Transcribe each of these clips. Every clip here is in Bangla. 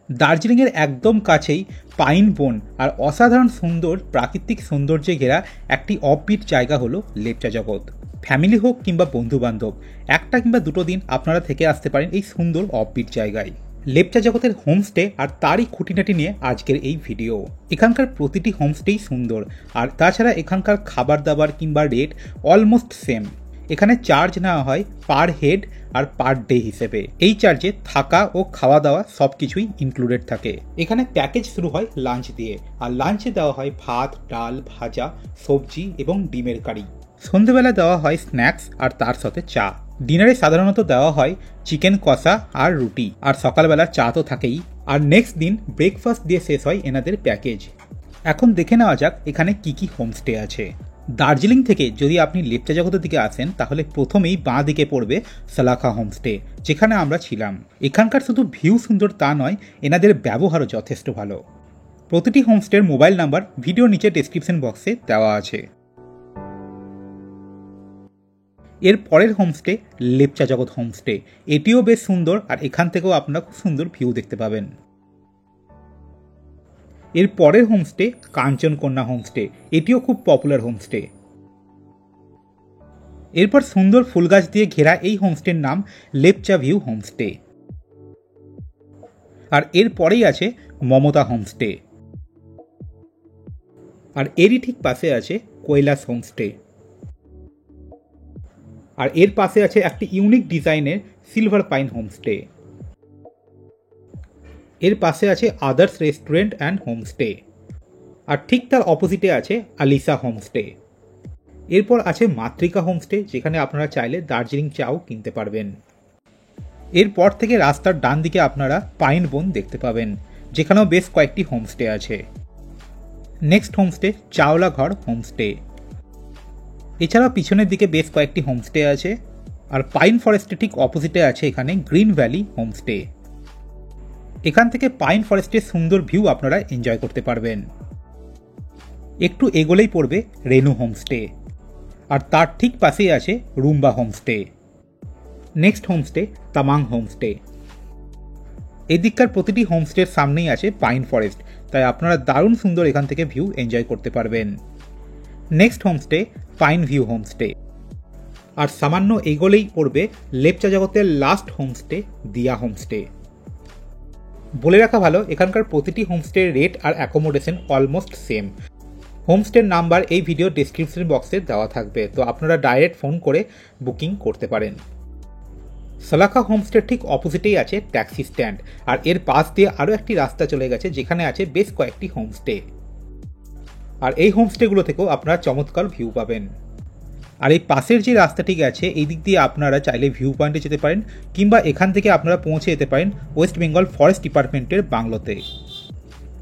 দার্জিলিংয়ের একদম কাছেই পাইন বন আর অসাধারণ সুন্দর প্রাকৃতিক সৌন্দর্যে ঘেরা একটি অফবিট জায়গা হলো লেপচা জগৎ। ফ্যামিলি হোক কিংবা বন্ধুবান্ধব, একটা কিংবা দুটো দিন আপনারা থেকে আসতে পারেন এই সুন্দর অফবিট জায়গায়। লেপচা জগতের হোমস্টে আর তারই খুঁটিনাটি নিয়ে আজকের এই ভিডিও। এখানকার প্রতিটি হোমস্টেই সুন্দর, আর তাছাড়া এখানকার খাবার দাবার কিংবা রেট অলমোস্ট সেম। এখানে চার্জ নেওয়া হয় পার হেড আর পার ডে হিসেবে। এই চার্জে থাকা ও খাওয়া দাওয়া সব কিছুই ইনক্লুডেড থাকে। এখানে প্যাকেজ শুরু হয় লাঞ্চ দিয়ে, আর লাঞ্চে দেওয়া হয় ভাত, ডাল, ভাজা, সবজি এবং ডিমের কারি। সন্ধেবেলা দেওয়া হয় স্ন্যাক্স আর তার সাথে চা। ডিনারে সাধারণত দেওয়া হয় চিকেন কষা আর রুটি, আর সকালবেলা চা তো থাকেই। আর নেক্সট দিন ব্রেকফাস্ট দিয়ে শেষ হয় এনাদের প্যাকেজ। এখন দেখে নেওয়া যাক এখানে কি কি হোমস্টে আছে। দার্জিলিং থেকে যদি আপনি লেপচা জগতের দিকে আসেন তাহলে প্রথমেই বাঁ দিকে পড়বে সালাখা হোমস্টে, যেখানে আমরা ছিলাম। এখানকার শুধু ভিউ সুন্দর তা নয়, এনাদের ব্যবহারও যথেষ্ট ভালো। প্রতিটি হোমস্টের মোবাইল নাম্বার ভিডিও নিচে ডেসক্রিপশন বক্সে দেওয়া আছে। এর পরের হোমস্টে লেপচা জগৎ হোমস্টে। এটিও বেশ সুন্দর, আর এখান থেকেও আপনারা খুব সুন্দর ভিউ দেখতে পাবেন। এর পরের হোমস্টে কাঞ্চনকন্যা হোমস্টে। এটিও খুব পপুলার হোমস্টে। এরপর সুন্দর ফুল গাছ দিয়ে ঘেরা এই হোমস্টের নাম লেপচা ভিউ হোমস্টে। আর এর পরেই আছে মমতা হোমস্টে, আর এরই ঠিক পাশে আছে কৈলাস হোমস্টে। আর এর পাশে আছে একটি ইউনিক ডিজাইনের সিলভার পাইন হোমস্টে। এর পাশে আছে আদার্স রেস্টুরেন্ট অ্যান্ড হোমস্টে, আর ঠিক তার অপোজিটে আছে আলিসা হোমস্টে। এরপর আছে মাতৃকা হোমস্টে, যেখানে আপনারা চাইলে দার্জিলিং চাও কিনতে পারবেন। এরপর থেকে রাস্তার ডান দিকে আপনারা পাইন বন দেখতে পাবেন, যেখানেও বেশ কয়েকটি হোমস্টে আছে। নেক্সট হোমস্টে চাওলা ঘর হোমস্টে। এছাড়াও পিছনের দিকে বেশ কয়েকটি হোমস্টে আছে। আর পাইন ফরেস্টের ঠিক অপোজিটে আছে এখানে গ্রিন ভ্যালি হোমস্টে। এখান থেকে পাইন ফরেস্টের সুন্দর ভিউ আপনারা এনজয় করতে পারবেন। একটু এগোলেই পড়বে রেনু হোমস্টে, আর তার ঠিক পাশেই আছে Rumba homestay. Next homestay Tamang homestay. এদিককার প্রতিটি হোমস্টের সামনেই আছে পাইন ফরেস্ট, তাই আপনারা দারুণ সুন্দর এখান থেকে ভিউ এনজয় করতে পারবেন। Next homestay pine view homestay. আর সামান্য এগোলেই পড়বে লেপচা জগতের লাস্ট হোমস্টে দিয়া হোমস্টে। বলে রাখা ভালো, এখানকার প্রতিটি হোমস্টের রেট আর অ্যাকোমোডেশন অলমোস্ট সেম। হোমস্টের নাম্বার এই ভিডিও ডেসক্রিপশন বক্সে দেওয়া থাকবে, তো আপনারা ডাইরেক্ট ফোন করে বুকিং করতে পারেন। সালাখা হোমস্টের ঠিক অপোজিটেই আছে ট্যাক্সি স্ট্যান্ড, আর এর পাশ দিয়ে আরও একটি রাস্তা চলে গেছে যেখানে আছে বেশ কয়েকটি হোমস্টে। আর এই হোমস্টেগুলো থেকেও আপনারা চমৎকার ভিউ পাবেন। আর এই পাশের যে রাস্তাটি গেছে এই দিক দিয়ে আপনারা চাইলে ভিউ পয়েন্টে যেতে পারেন, কিংবা এখান থেকে আপনারা পৌঁছে যেতে পারেন ওয়েস্ট বেঙ্গল ফরেস্ট ডিপার্টমেন্টের বাংলোতে।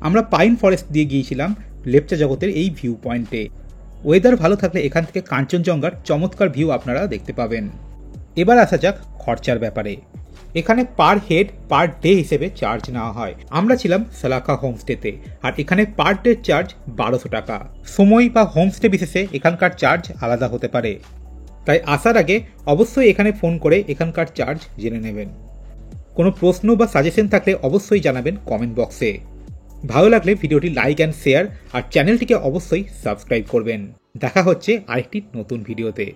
আমরা পাইন ফরেস্ট দিয়ে গিয়েছিলাম লেপচা জগতের এই ভিউ পয়েন্টে। ওয়েদার ভালো থাকলে এখান থেকে কাঞ্চনজঙ্ঘার চমৎকার ভিউ আপনারা দেখতে পাবেন। এবার আসা যাক খরচার ব্যাপারে। এখানে পার হেড পার ডে হিসেবে চার্জ নেওয়া হয়। আমরা ছিলাম সালাখা হোমস্টেতে, আর এখানে পার ডে চার্জ 1200 টাকা। সময় বা হোমস্টে বিশেষে এখানকার চার্জ আলাদা হতে পারে, তাই আসার আগে অবশ্যই এখানে ফোন করে এখানকার চার্জ জেনে নেবেন। কোনো প্রশ্ন বা সাজেশন থাকলে অবশ্যই জানাবেন কমেন্ট বক্সে। ভালো লাগলে ভিডিওটি লাইক অ্যান্ড শেয়ার, আর চ্যানেলটিকে অবশ্যই সাবস্ক্রাইব করবেন। দেখা হচ্ছে আরেকটি নতুন ভিডিওতে।